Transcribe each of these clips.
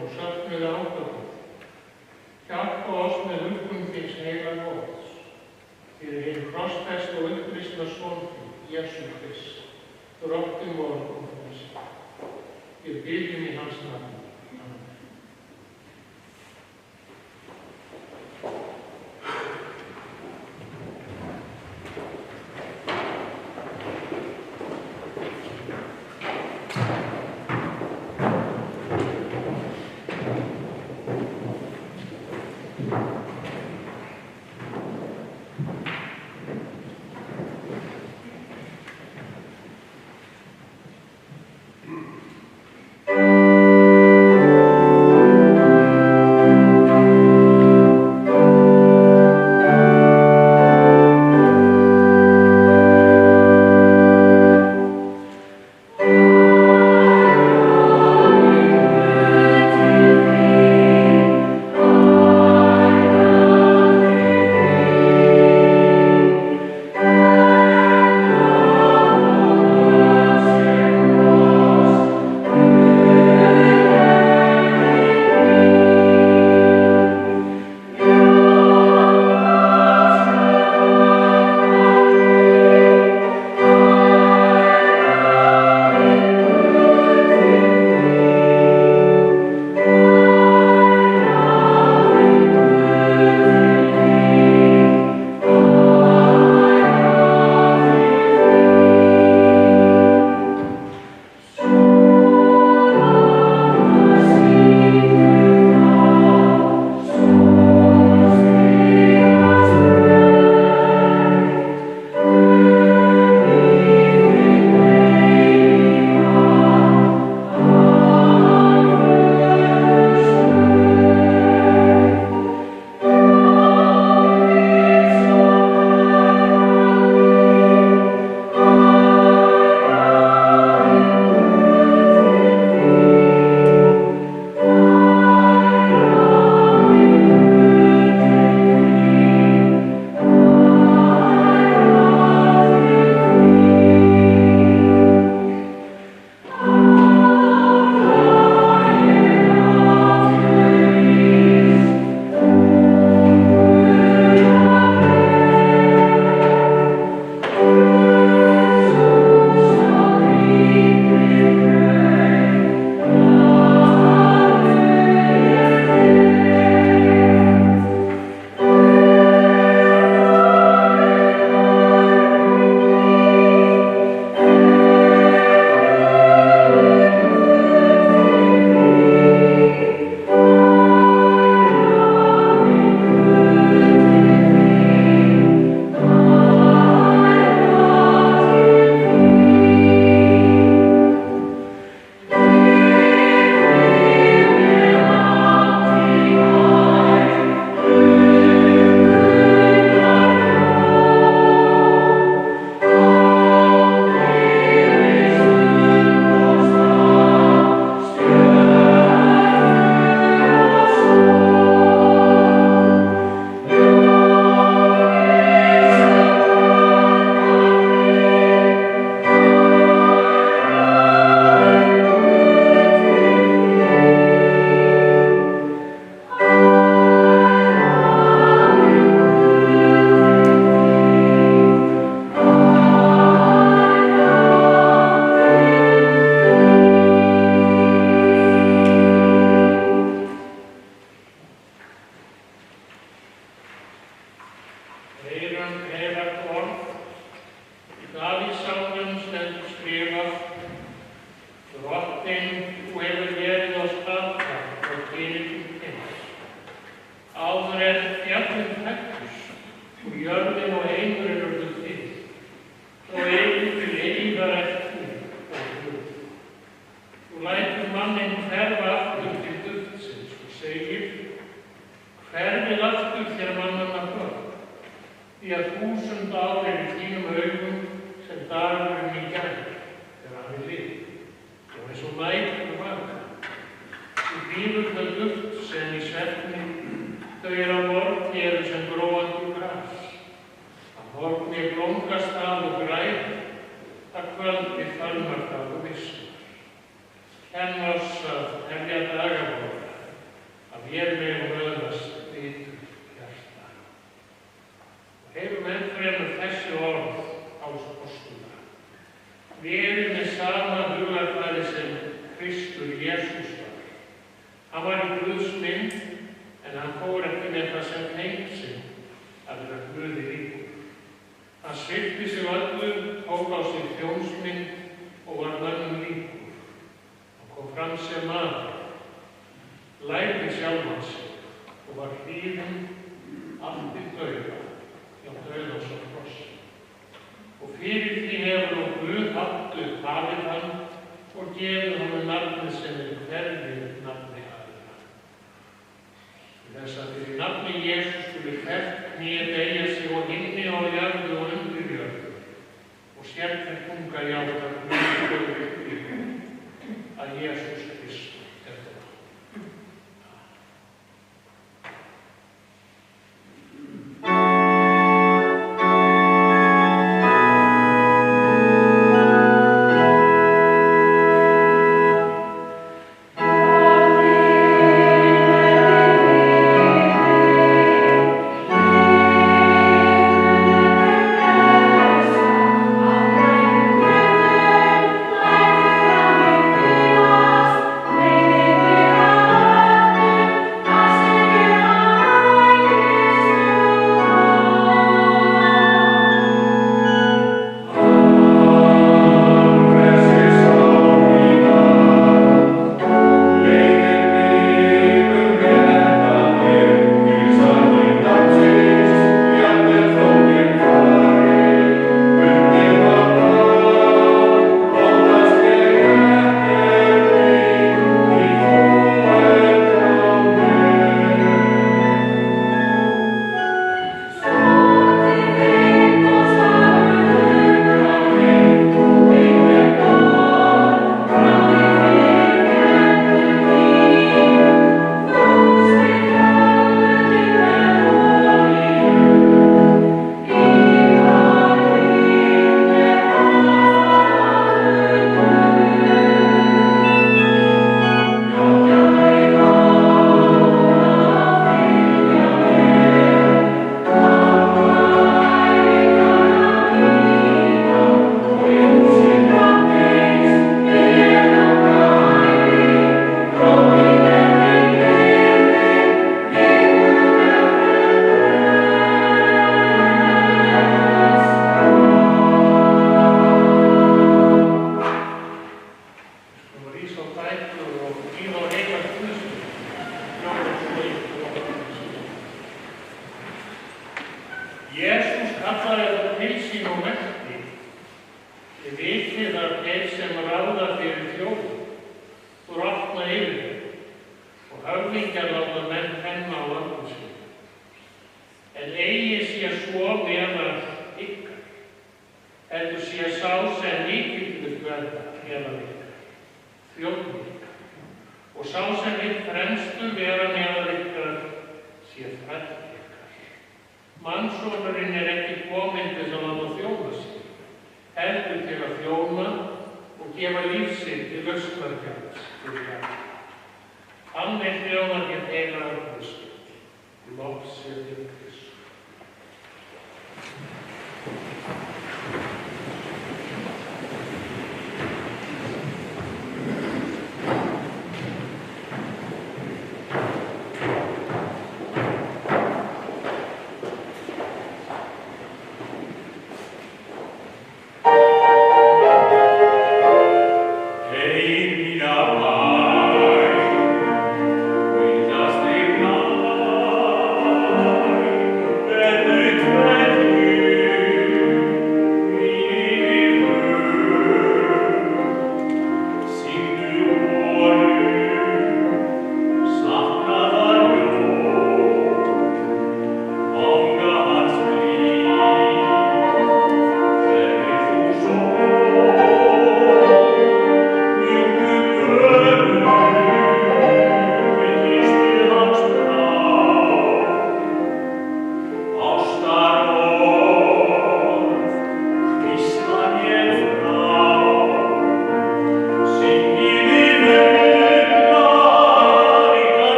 og söfnuðu átökum. Hjálpa oss með huggun þíns heilaga orðs, fyrir hinn krossfesta og uppristna son þín, Jesú Krist, drottinn vor og frelsi. Við biðjum í hans nafni. Kenn oss að hefja daga vor hér megum öðlast vitur hjarta. Heyrum enn fremur þessi orð Páls postula. Verið með sama hugarfari sem Kristur Jesús var. Hann var í Guðs mynd, en hann fór ekki með það sem feng sinn að vera Guði líkur. Hann svipti sig öllu, tók á sig þjónsmynd og var mönnum líkur. Hann kom fram sem maður, lærði sjálfan sig og var hlýðinn allt til dauða, hjá dauðans og krossi. Og fyrir því hefur nú Guð haft upp hafið hann og gefið honum nafnið sem hverju nafni aðra. Þess að fyrir nafni Jesús skuli hvert kné beygja sig og himni á jörðu og undir jörðu og sérhver tunga játar að Jesús Kristur er það. Jesús kallaði þetta til sín og merkti: Þið vitið að þeir sem ráða fyrir þjóð og rotna yfir þeim og höfðingjar láta menn kenna á völdum sínum. En eigi sé svo meðal ykkar, heldur sé sá sem líkildur verða meðal ykkar, þjóðn ykkar, og sá sem vill fremstur vera meðal ykkar sé þræll ykkar. Mannsonurinn er ekki kominn til að láta þjóna sig, heldur til að þjóna og gefa líf sitt til lausnargjalds fyrir Herra. Hann er þjónar hér heilagur Kristur, lof sé til Kristur. Just a 'Cause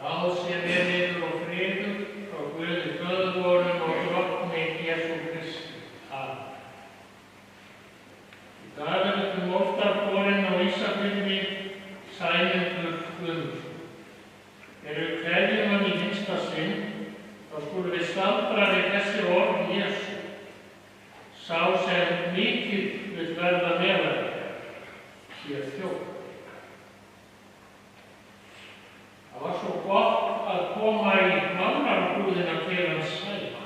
Bráð sé veriður og friður frá Guði föður vorum og drottni Jesú Kristi. Amen. Í dag til mórtarborinn á Ísafirði Sæmundur Guðmundsson. Eru kveðjum hann í hinsta sinn, þá skulum við staldra við þessi orð Jesú. Sá sem mikið vill verða meðverkar, sé þjónn. Það var svo gott að koma í málarbúðina til hans Sæma.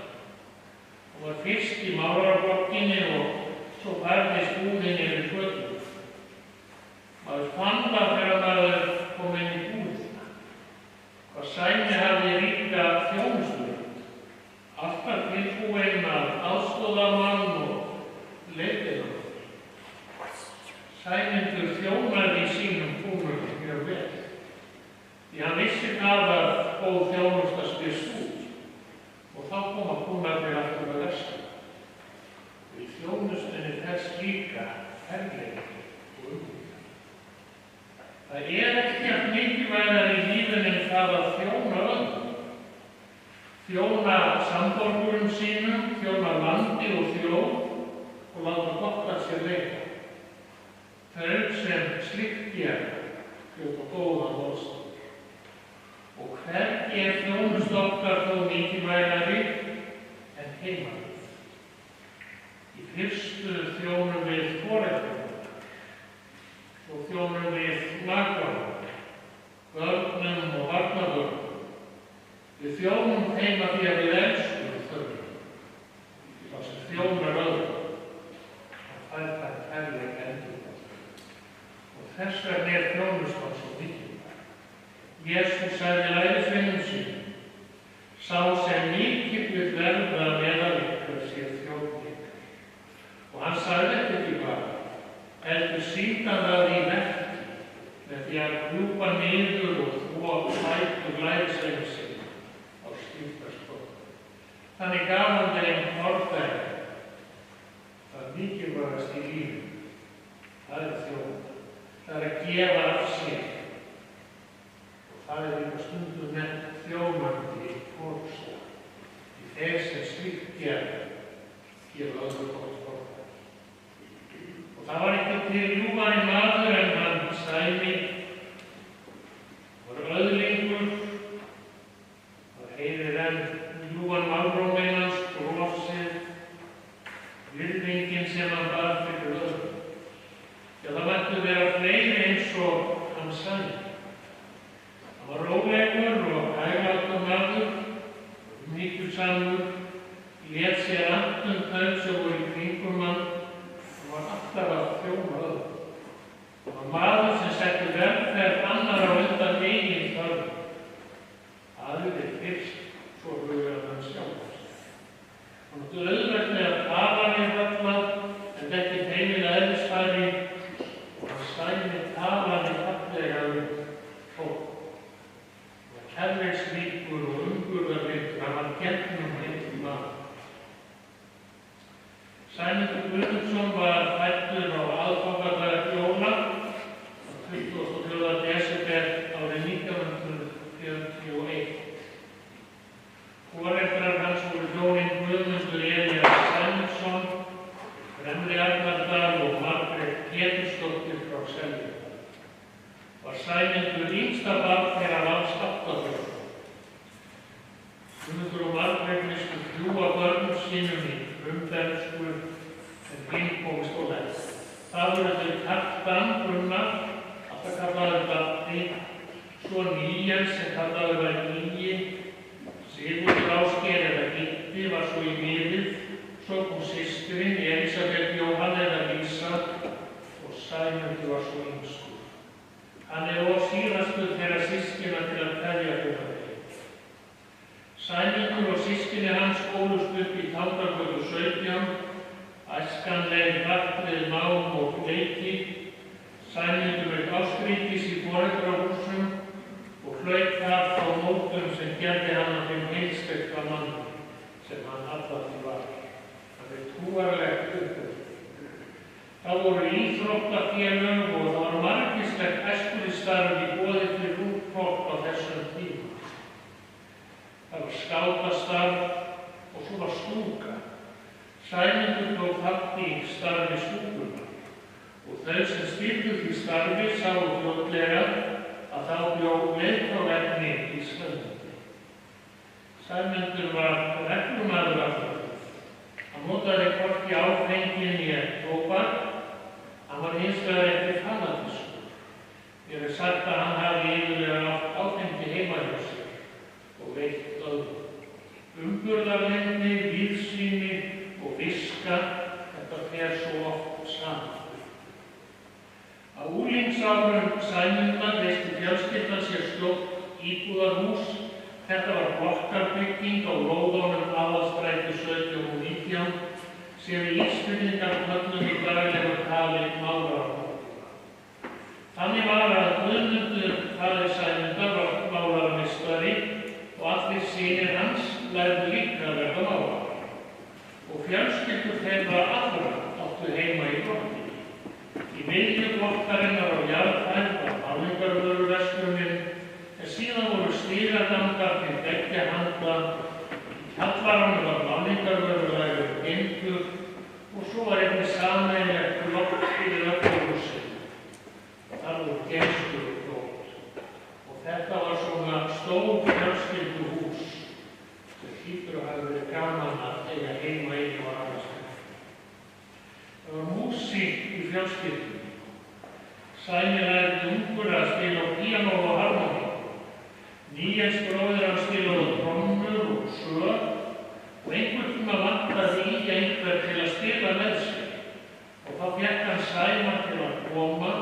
Hún var fyrst í málarblokkinni og svo færðist búðin yfir götuna. Maður fann það þegar maður kom inn í búðina. Hvað Sæmi hafði ríka þjónustund, alltaf tilbúinn að aðstoða mann og leiðina. Sæmundur þjónaði í sínum kúnum mjög vel. Því hann vissi það að góð þjónusta spyrst út og þá koma kúnarnir aftur að versta. Í þjónustunni þess líka herleiki og umhverfi. Það ekkert mikilvægara í lífinu en það að þjóna öðrum. Þjóna samborgurum sínum, þjóna landi og þjóð og láta gott að sér leika. Þau sem slíkt gera hljóta góðan orðstað. Og hvergi þjónustu okkar þó mikilvægari en heimalíf. Í fyrstu þjónum við foreldrum, svo þjónum við nágrannanum, börnum og barnabörnum. Við þjónum þeim að því að við elskum þau, þá sem þjónar öðrum, og það kærleik endurvald. Og þess vegna þjónustan svo mikilvæg. Jesús sagði lærisveinum sínum, sá sem mikið vill verða meðalíkur sé þjónn ykkar. Og hann sagði þetta ekki bara, heldur sýndi hann það í verki, með því að kljúpa niður og þvo fætur lærisveinum sínum á skiptarstóð. Þannig gaf hann þeim fordæmi, það mikilvægast í lífinu, það þjónn, það að gefa af sér. Það líka stundum nefnt þjónandi fórsta. Því þeir sem slíkt gera öðru gott fordæmi. Og það var ekki til ljúfari maður en hann Sæmi. Var öðlingur. Það heyrir enn ljúfan málróminn hans, brosið, virðingin sem hann bar fyrir öðrum. Já, það mættu vera fleiri eins og hann Sæmi. Hann var rólegur og hæglátur maður, mikilsamur, lét sér annt þau sem voru í kringum hann og var alltaf að þjóna öðrum. Hann var maður sem setti velferð annarra á undan eigin þörfum. Aðrir fyrst, svo hugaði hann sjálfast. Hann átti auðvelt með að tala við alla, en ekki feiminn eðlisfæri og hann Sæmi talaði fallega fólk. Kærleiksríkur og umburðarlíkur, hann var gegnum heill maður. Sæmundur Guðmundsson var fæddur á aðfangadag jóla á 24. desember árið 1941. Foreldrar hans voru hjónin Guðmundur Elías Sæmundsson, Fremri Arnardal og Margrét Pétursdóttir frá Seljum. Var Sæmundur yngsta barn þegar alls 8 börn. Guðmundur og Margrét misstu 3 af börnum sínum í frumbernsku en hinn komst og læst. Það voru þau Kjartan Gunnar, alltaf kallaður Baddi, svo Níels sem kallaður var Níi, Sigurður Ásgeir eða Gitti var svo í miðið, svo kom systirin Elisabeth Jóhann eða Lísa og Sæmundur var svo yngstur. Hann og síðastur þeirra systkina til að kveðja þeirra þeim. Sæmundur og systkini hans ólust upp í Tálknagötu 17, æskanleg hratt við nám og leiki. Sæmundur naut ástríkis í foreldrahúsum og hlaut þar frá mótum sem gerði hann að þeim heilstekta manni sem hann alltaf var. Það trúarlegt uppeldi. Það voru íþróttafélög og það var margvíslegt æskulýðsstarf í boði fyrir ungt fólk á þessum tíma. starfi stúkunnar og þau sem stýrðu því starfi sáu fljótlega að þá bjó leiðtogaefni í Sæmundi. Sæmundur var reglumaður alltaf. Hann notaði hvorki áfengi né tóbak, hann var hins vegar ekki fanatískur. Mér er sagt að hann hafi yfirlega átt áfengi heima hjá sér og veitt öðrum. Umburðarlyndi, víðsýni og viska, þetta fer svo oft saman. Á unglingsárum Sæmundar reisti fjölskyldan sér stórt íbúðarhús. Þetta var blokkarbygging á lóðunum Aðalstræti 17 og 19 sem við Ísfirðingar köllum í daglegu tali málarahópina. Þannig var að Guðmundur faðir Sæmundar var málarmeistari og allir synir hans lærðu líka að verða málarar. Og fjölskyldur þeirra allra áttu heima í blokkinni. Í miðju blokkarinnar á jarðhæð var málningarvöruverslunin, en síðan voru stigagangar til beggja handa. Í kjallaranum var málningarvöruvegur geymdur og svo var einnig sameiginlegt blokk fyrir öllu húsinu. Þar voru geymslur og dót. Og þetta var svona stór fjölskylduhús sem hlýtur að hafa verið gaman að eiga heima í og annars vegar. Það var músík í fjölskyldunni. Sæmi lærði ungur að spila á píanó og harmoníku. Níels bróðir hann spilaði á trommur og sög og einhvern tíma vantaði í einhver til að spila með sér. Og þá fékk hann Sæma til að koma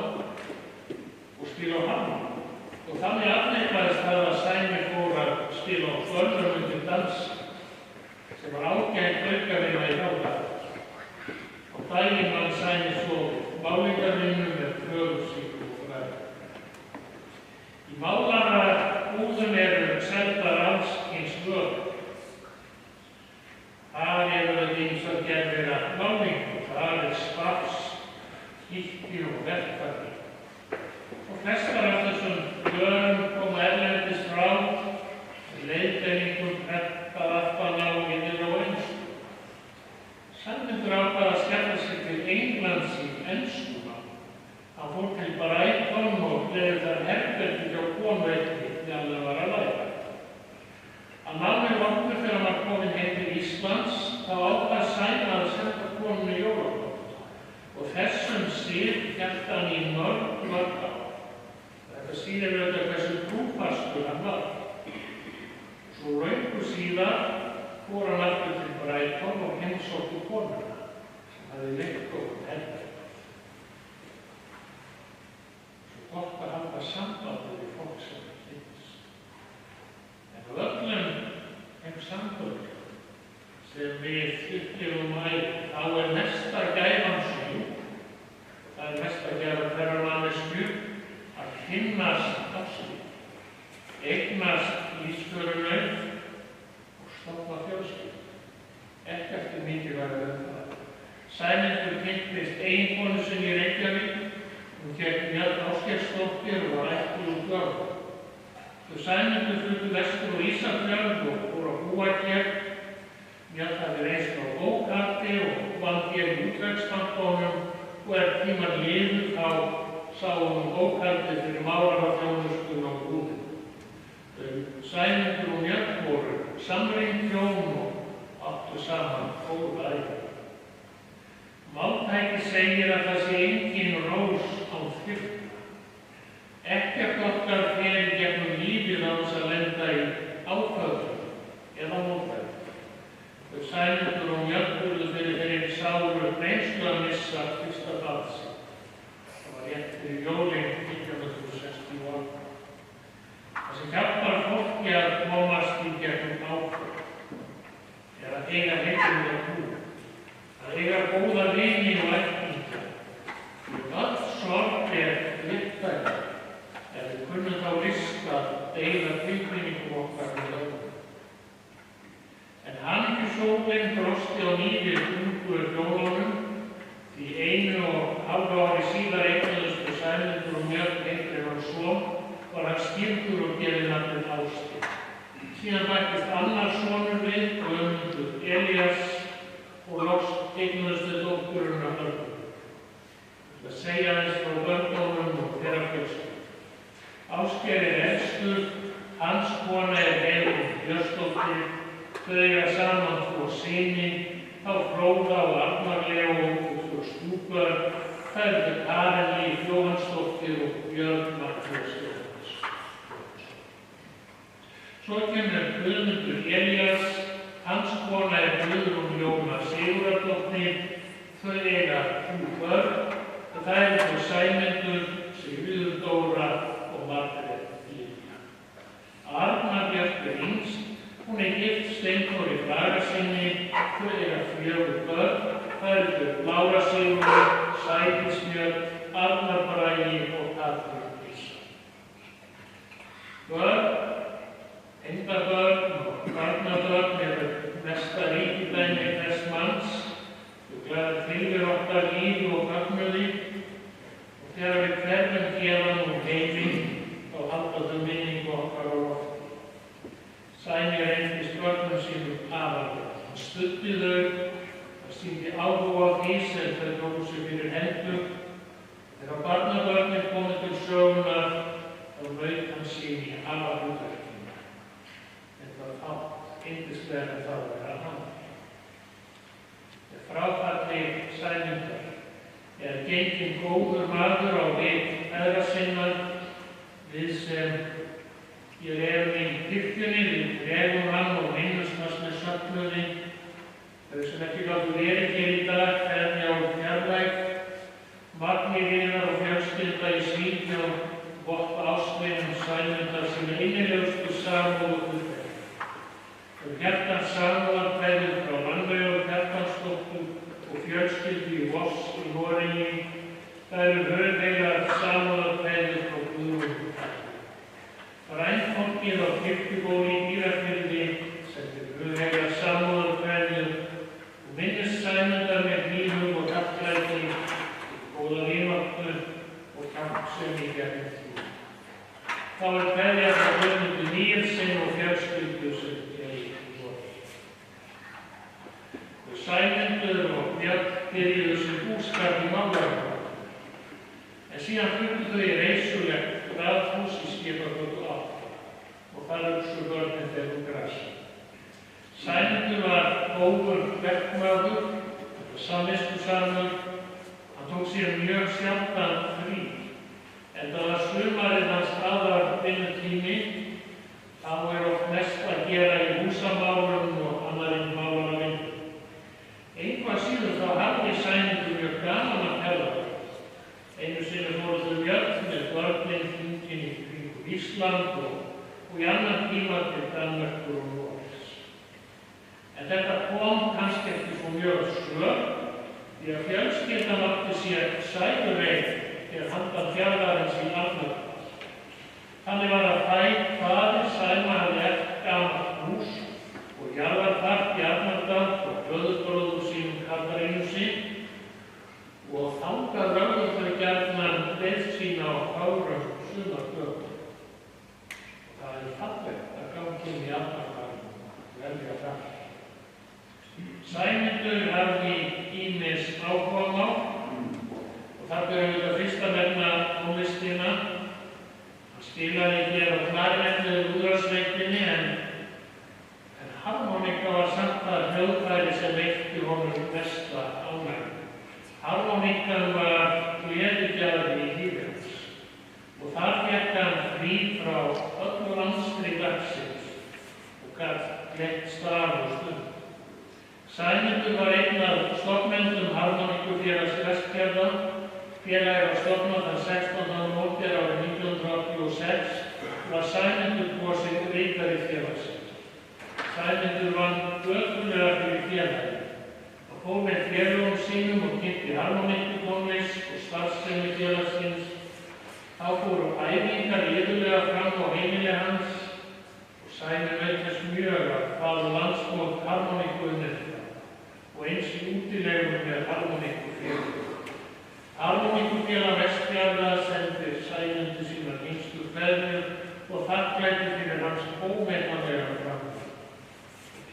og spila á harmoníku. Og þannig afleikaðist það að Sæmi fór að spila á börnum undir dansi, sem var ágætt aukavinna í þá daga. Á daginn var Sæmi svo málingarvinnu með föðursýku og fræði. Í málarabúðum eru seldar alls kyns vörur. Þar eru ýmsar gerðir af málningu, þar er spafs, hýtti og verkfæri. Og flestar af þessum vörum koma erlendis frá, leiðbeiningum, prentað aftan á yfir og ensku. Sæmundur ákvað að skella sig til Englands í enskuna. Hann fór til Brighton og leiði þar herbergi hjá konu einni þegar hann var að læra. Að námi loknu þegar hann var kominn heim til Íslands, þá ákvað Sæma að senda konunni jólakort. Og þessum sið hélt hann í mörg ár. Þetta sýnir auðvitað hversu trúfastur hann var. Svo löngu síðar fór hann aftur til Brighton og heimsótti konuna sem hafði leitt okkur herbergi. Svo gott að hafa samband við fólk sem kynnist. En á öllum þeim samböndum sem við upplifum þá er mesta gæfan sú, það er mesta gæfa hverrar mannesku að kynnast afslut, eignast lífsförunaut og stofna fjölskyldu. Ekkert mikilvægara en það. Sæmundur kynntist eiginkonu sinni í Reykjavík. Hún hét Mjöll Ásgeirsdóttir og var ættuð úr Görðum. Þau Sæmundur fluttu vestur á Ísafjörð og fóru að búa hér. Mjöll hafði reynst á bókhaldi og vann hér í útvegsbankanum og tímar liðu þá sá hún bókhaldið fyrir málarafþjónustuna og búðina. Sæmundur og Mjöll voru samrýnd hjón og áttu saman góða ævi. Máltæki segir að það sé engin rós án þyrna. Ekkert okkar fer í gegnum lífið án þess að lenda í áföllum eða mótlæti. Þau Sæmundur og Mjöll urðu fyrir þeirri sáru reynslu að missa fyrsta barn sitt. Það var rétt fyrir jólin 1968. Það sem hjálpar fólki að komast í gegnum áföll er að eiga heilbrigða trú, að eiga góða vini og ættingja. Öll sorg er líffæri ef við kunnum þá list að deila tilfinningum okkar með öðrum. En hamingjusólin brosti á ný við ungu hjónunum, því 1,5 ári síðar eignuðust Sæmundur og Mjöll heilbrigðan son var hann skírður og gefið nafnið Ásgeir. Síðan bættist annar sonur við, Guðmundur Elías, og loks eignuðustu dótturina Höllu. Það segja þess frá börnunum og þeirra fjölskyldu. Ásgeir elstur, hans kona Heiðrún Björnsdóttir, þau eiga saman 2 syni, þá Fróða og Arnar Leó og 2 stjúpbörn, það eru Karen Líf Jóhannsdóttir og Björn Magnús Jóhanns. Svo kemur Guðmundur Elías, hans kona Guðrún Jóna Sigurðardóttir, þau eiga 3 börn, það eru þau Sæmundur, Sigríður Dóra og Margrét Lilja. Arna Björk yngst, hún gift Steinþóri Bragasyni, þau eiga 4 börn, það eru þau Lára Sigurður, Sædís Björk, Arnar Bragi og Katrín Lísa. Börn, tengdabörn og barnabörn eru mesta ríkidæmi þess manns. Þau glæða til við okkar lífi og fögnuði. Þegar við hverfum héðan úr heiminn, þá halda þau minningu okkar á lofti. Sæmi reyndist börnum sínum afarlega. Hann studdi þau, hann sýndi áhuga á því sem þau tóku sig fyrir hendur. Þegar barnabörnin komu til sögunar, þá naut hann sín í afarhlutverkinu. Þetta var fátt, yndislega en það var að hann. Með fráfalli Sæmundar er genginn góður maður á vit feðra sinna, við sem hér erum í kirkjunni, við vegum hann og minnumst hans með söknuði. Þau sem ekki gátu verið hér í dag kveðja úr fjarlægð, Magni vinar og fjölskylda í Svíþjóð, votta ástvinum Sæmundar sína innilegustu samúð og guðfræði. Þau hjartans samúðarkveðjur frá Rannveigu Kjartansdóttur og fjölskyldu í Voss í Noregi. Það eru höfðeigar samúðarkveðjur frá Guðrúnu Katrínu. Frændfólkið á kirkjubóli í Dýrafirði sendir höfðeigar samúðarkveðjur og minnist Sæmundar með hlýhug og þakklæti, góða vináttu og kappsemi í gegnum tíð. Þá er kveðja frá Guðmundi Níelsen og fjölskyldu sem Sæmundur og Björn byrjuðu sem búskap í Málargötu, en síðan fluttu þau í reisulegt raðhús í Skipagötu 8 og þar uxu börnin þeirra úr grasi. Sæmundur var góður verkmaður, samviskusamur, hann tók sér mjög sjaldan frí, en það var sumarið hans aðalvinnutími, þá er oft mest að gera í húsamálum og annarri málavinnu. Eitthvað síður þá hafði Sæmundur mjög gaman að ferðalagi. Einu sinni fóru þau Björn með börnin hringinn í kringum Ísland og í annan tíma til Danmerkur og Noregs. En þetta kom kannski ekki svo mjög snöggt, því að fjölskyldan átti sér sælureið til handan fjarðarins í Arnardal. Þannig var að faðir Sæma hafði eftir gamalt hús og jarðarpark í Arnardal og föðurbróður sínum Katarínusi og þangað lögðu þau gjarnan leið sína á fárum sumardögum. Það er fallegt að ganga inn í Arnardalinn og velja fram. Sæmundur hafði ýmis áhugamál og þar ber auðvitað fyrst að nefna tónlistina. Hann spilaði hér á klarinettu lúðrasveitinni en harmonika var samt það hljóðfæri sem veitti honum mesta ánægju. Harmonikan var gleðigjafi í lífi hans og þar fékk hann frí frá öllu landstri dagsins og gat gleymt stað og stund. Sæmundur var einn af stofnendum Harmonikufélags Vestfjarða. Félagið var stofnað þann 16. nóvember árið 1986 var Sæmundur kosinn ritari félagsins. Sæmundur vann ötullega fyrir félagið. Hann fór með félögum sínum og kynnti harmoníkutónlist og starfsemi félagsins. Þá fóru æfingar iðulega fram á heimili hans og Sæmi naut þess mjög að fara landsmót harmoníkuunnefnda og eins í útilegum með harmoníkufélögum. Harmoníkufélag Vestfjarða sendir Sæmundi sínar yngstu kveðjur og þakklæti fyrir hans ómetanlega framlag.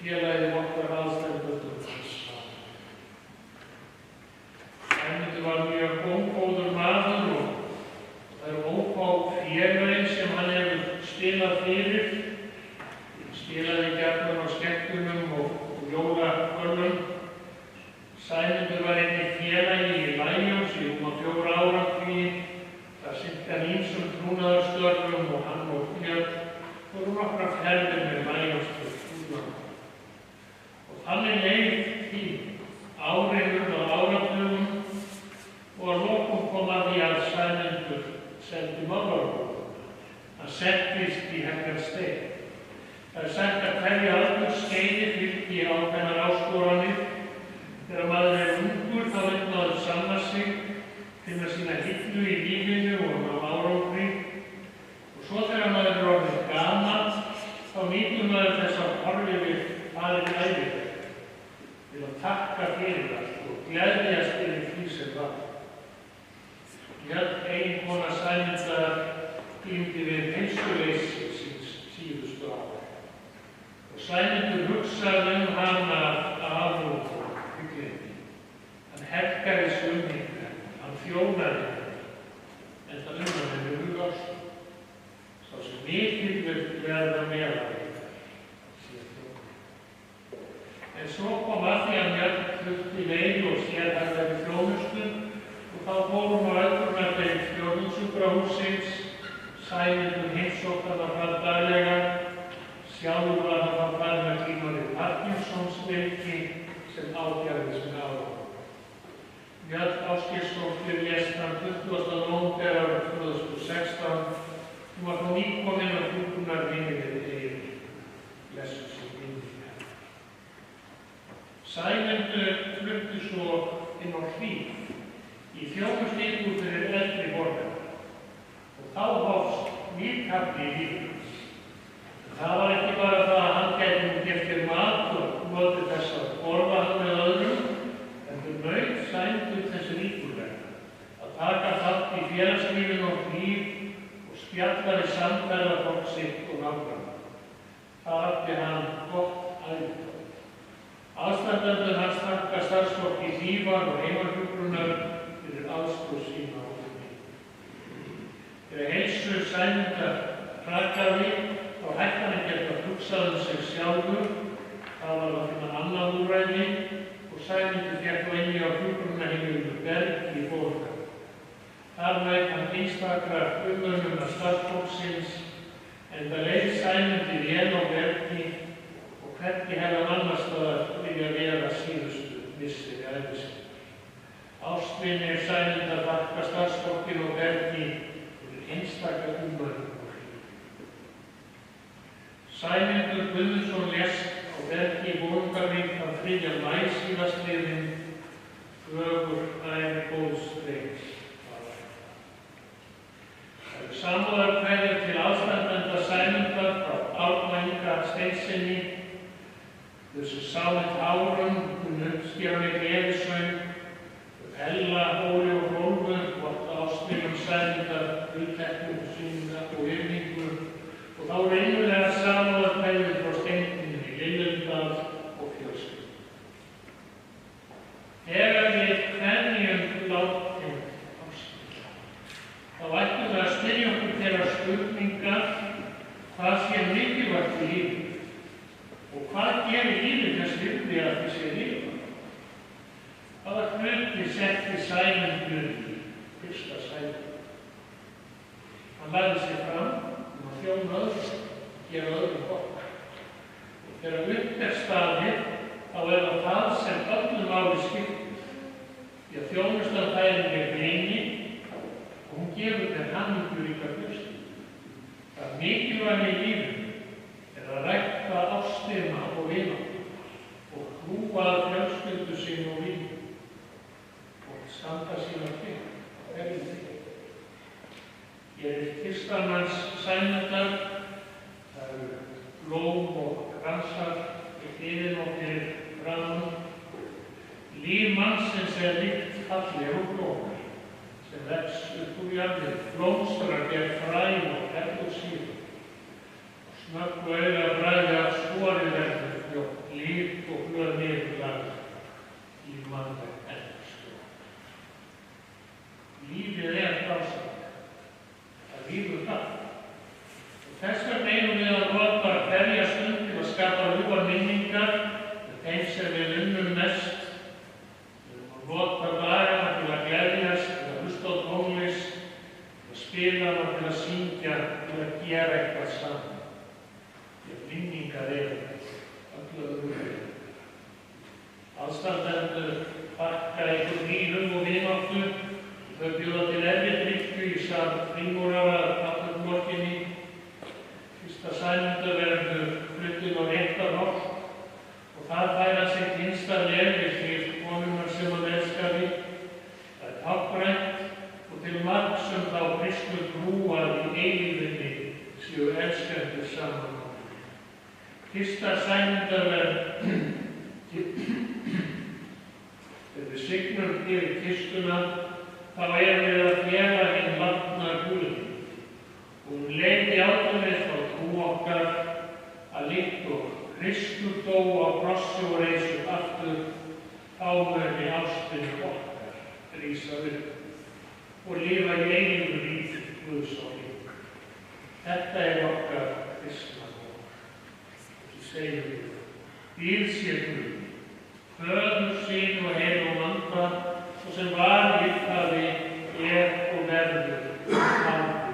Félagið okkar aðstæðböndum hans saman. spilað fyrir, spilaði gjarnan á skemmtunum og jólakvöldum. Sæmundur var einnig félagi í Lions í 4 áratugi. Það sinnti hann ýmsum trúnaðarstörfum og hann og Björn voru nokkrar ferðir með Lions til útlanda. Og þannig leið tíminn, árin og áratugum, og að lokum kom að því að Sæmundur sendi málarabókina. Hann settist í Helgastein. Það er sagt að hverju aldursskeiði fylgi ákveðnar áskoranir. Þegar maður er ungur þá vill maður sanna sig, finna sína hillu í lífinu og ná árangri. Og svo þegar maður er orðinn gamall, þá nýtur maður þess að horfa yfir farið æviverk til að takka fyrir allt og gleðjast yfir því sem var. Mjög eiginkona Sæmundar glímdi við heilsuleysi síns síðustu ára. Og Sæmundur hugsaði hana af og hugleiti. Hann helgaði sig henni, hann þjónaði henni, en það henni hugást. Sá sem mikill vill verða meðalveitar, sér þjóna. En svo kom að því að Mjöll þurfti leið og sérhæfðari þjónustu og þá fórum á öldrunardeild Fjórðungssjúkrahússins. Sæmundur heimsótti hana fram daglega. Sjálfur var hann að fara með glíma við Parkinsons-veiki sem ágerðist með árum. Mjöll Ásgeirsdóttir lést hann 20. nóvember árið 2016. Hún var þá nýkomin á hjúkrunarheimilið Eyjum, blessuð sé minning hennar. Sæmundur flutti svo inn á Hlíð í þjónustíku fyrir eldri borgara og þá hófst nýr kafli í lífi hans. Það var ekki bara það að hann gæti gert sér mat og notið þess að borða hann með öðrum, heldur naut Sæmundur þess ríkulega að taka þátt í félagslífinu á Hlíð og spjalla við samferðafólk sitt og nágranna. Það átti hann gott ævikvöld. Aðstandendur hans þakka starfsfólki Hlífar og heimahjúkrunar fyrir aðstoð sína á því. Þegar heilsu Sæmundar hrakaði, þá hætti hann ekki að hugsa sig sjálfur. Það var að finna annað úrræði og Sæmundur fékk inni á hjúkrunarheimilinu Berg í Borgar. Þar naut hann einstakra umönnunar starfsfólksins, enda leið Sæmundur vel á Bergi og hvergi hefði hann annars staðar vilja vera síðustu misseri ævi sinnar. Ástvinir Sæmundar þakka starfsfólkinu á Bergi fyrir einstakra umönnun. Sæmundur Guðmundsson lést á Bergi í Bolungarvík þann 3. maí síðastliðinn, fögur ævi góðs drengs. Það eru samúðarkveðjur til aðstandenda Sæmundar frá Árna Inga Steinssyni. Þessu sáleitt árum kunnu uppskera með gleðisöng. Ella, Óli og Hrólfur voru ástvinum Sæmundar, hugtekningu sína og virðingu. Og þá reynulega samúðarkveðjur frá Steindíni, Lillundal og fjölskyldu. Þegar við kveðjum látinn ástvina, þá ættum við að spyrja okkur þeirra spurningar hvað sé mikilvægt í lífinu og hvað gerir lífið þess virði að því sé lífið. Hvaða hluti setti Sæmundur í fyrsta sæti? Hann lagði sig fram að þjóna öðrum, gera öðrum gott. Og þegar upp er staðið, þá er það sem öllum máli skiptir. Því að þjónustan færir með greini og hún gefur þér hamingjuríka fjölskyldu. Það mikilvæga í lífinu er að rækta ástina og vináttu og hlúa að fjölskyldu sín og vinnu og standa sína til á hverjum degi. Ég er kirstanans Sæmundar, það eru blóm og kransar í hliðinu og fyrir framan. Líf mannsins er líkt fallegur blómur sem vex upp úr jarðinni, blómstrar gegn fræ og herð og síðu. Snöggu auga bragði af skori verður fljótt, líf og blöð niðurlagð í mannleg endurskjóð. Lífið er dásamlegt. Það lífur það. Og þess vegna sæmundur verður fluttur á réttaroft og það færa sig hinsta legi til konunnar sem hann elskaði. Það er táknrænt og til marks þá kristnu trú að í eilífðinni séu elskendur saman. Fyrsta sæmundarverð þegar við signum yfir kistuna, þá erum við að fjara hinn látna Guð. Og leið játum við þá trú okkar að líkt og Kristur dó á krossi og reis upp aftur, þá muni ástin okkar rísa upp og lifa í eilífu lífi Guðs og líf. Þetta er okkar kristna von. Þessu segjum við: Dýrð sé Guð, Föður, Syn og Heilögum Anda, og sem var í upphafi, er og verður aldrei.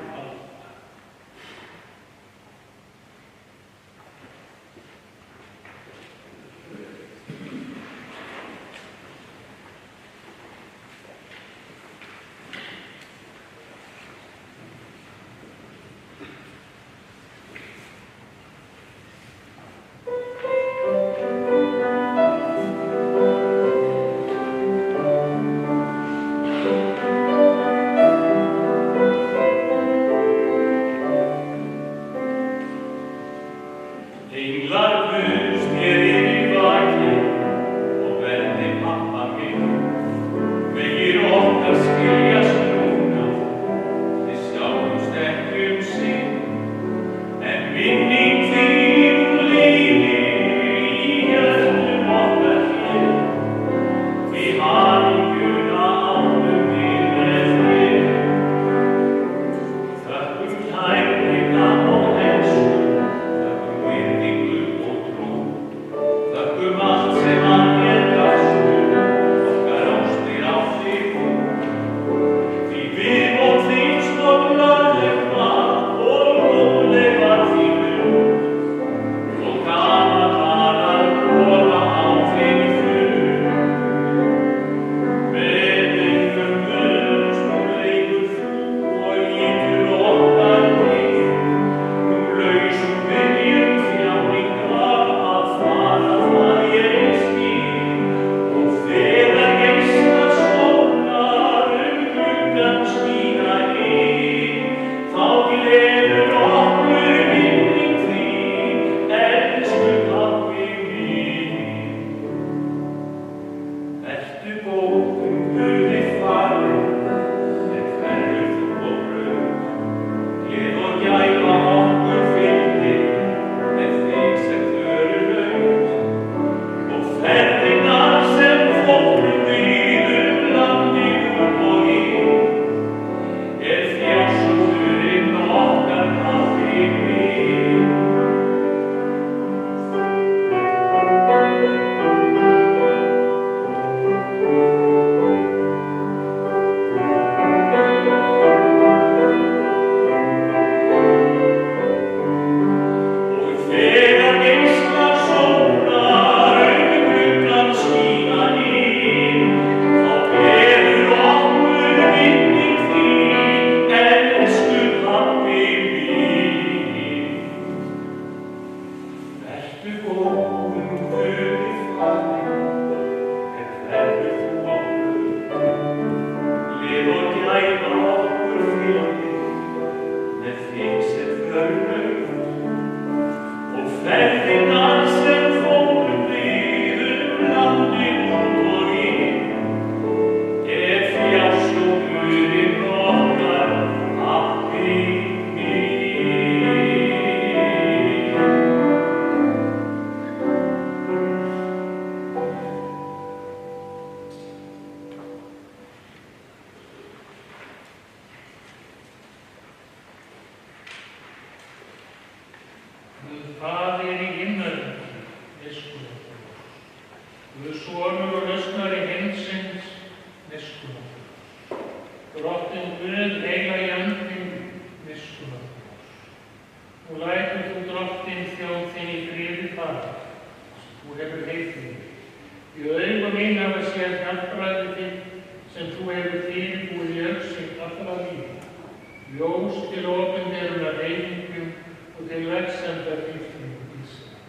og til vexenda fylgningu Ísraels.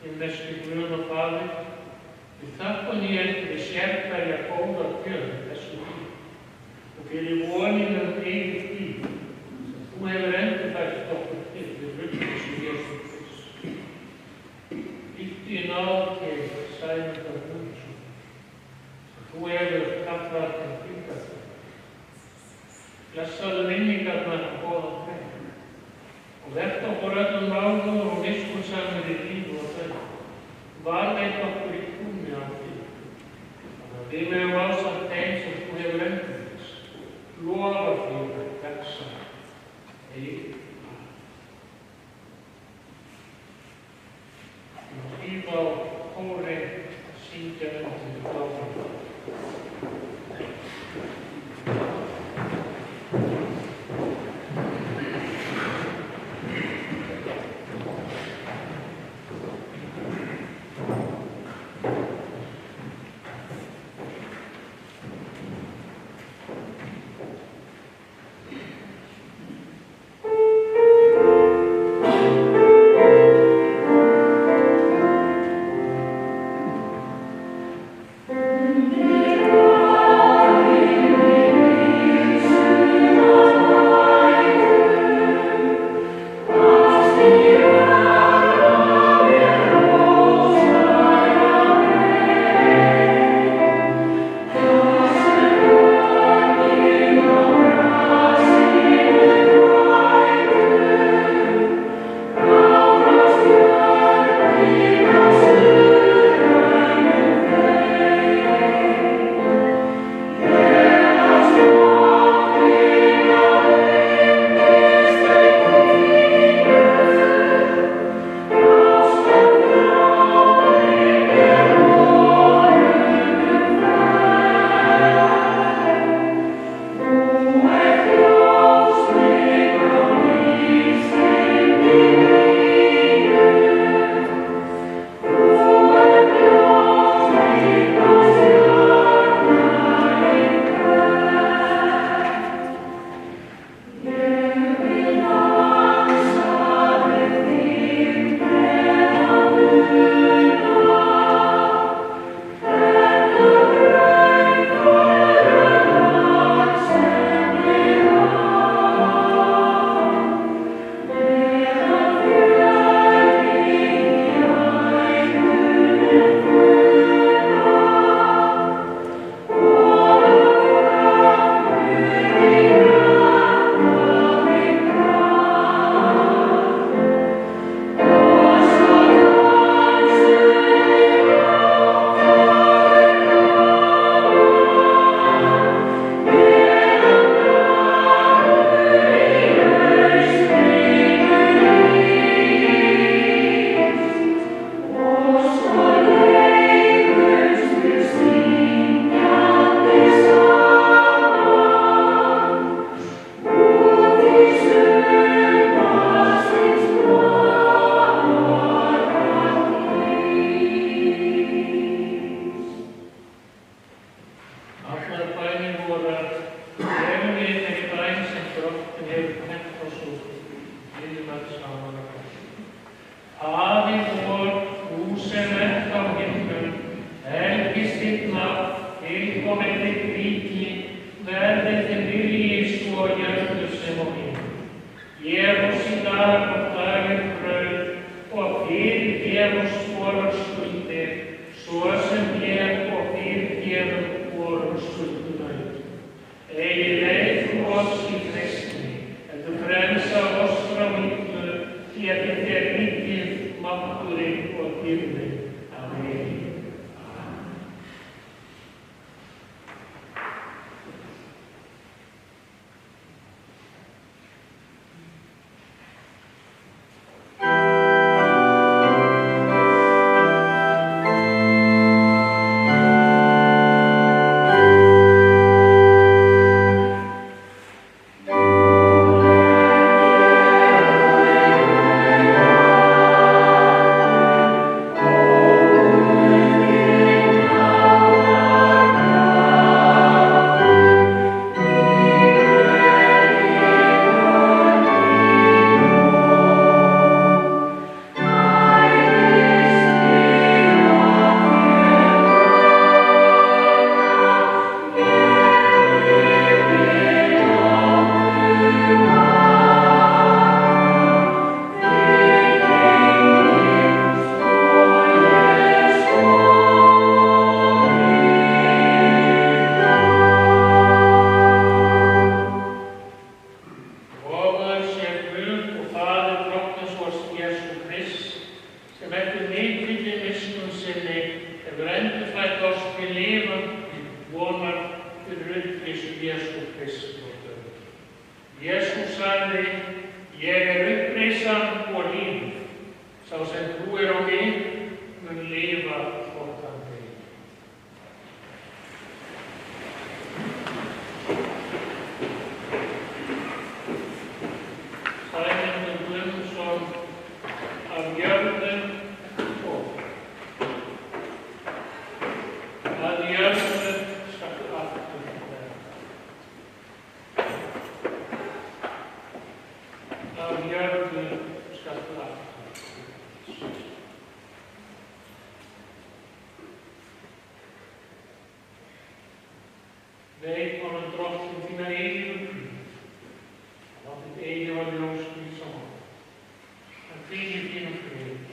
Himneski Guð og Faðir, við þökkum þér fyrir sérhverja góða gjöf í þessu lífi og fyrir vonina yfir því sem þú hefur endurfært okkur til við fullkomnu Jesú Krists. Ýttu í náð til Sæmundar Guðmundsson, sem þú hefur kallað til fylgdarþjóð. Blessaðu minningarnar og góðan frið og vertu okkur öllum ráðum og miskunnsamur í lífi og þau. Varðveit okkur í trúni á því, þannig að við megum ásamt þeim sem þú hefur endurfært, lofa því að vexa eilíft. Við hlýða á kórinn að syngja undir fráfram. af jörðu skal lagt. Veit honum drottin þína eilífu kröfu, og láta þitt eilífa ljós lýsa honum. Hann hvílir þínum friði.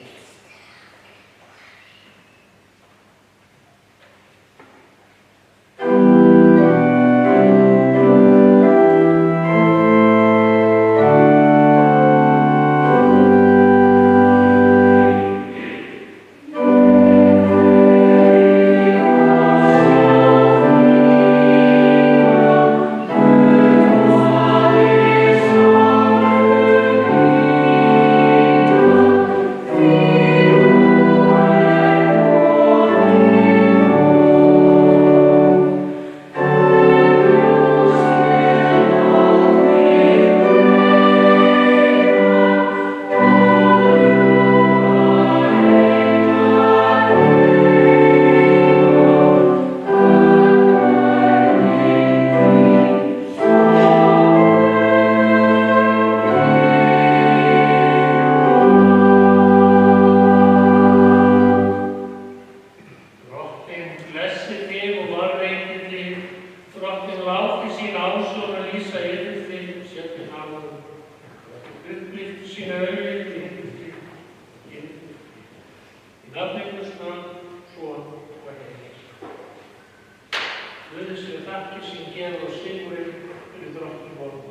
Guði séu þakkir sem gefur og sigurinn fyrir drottni vor.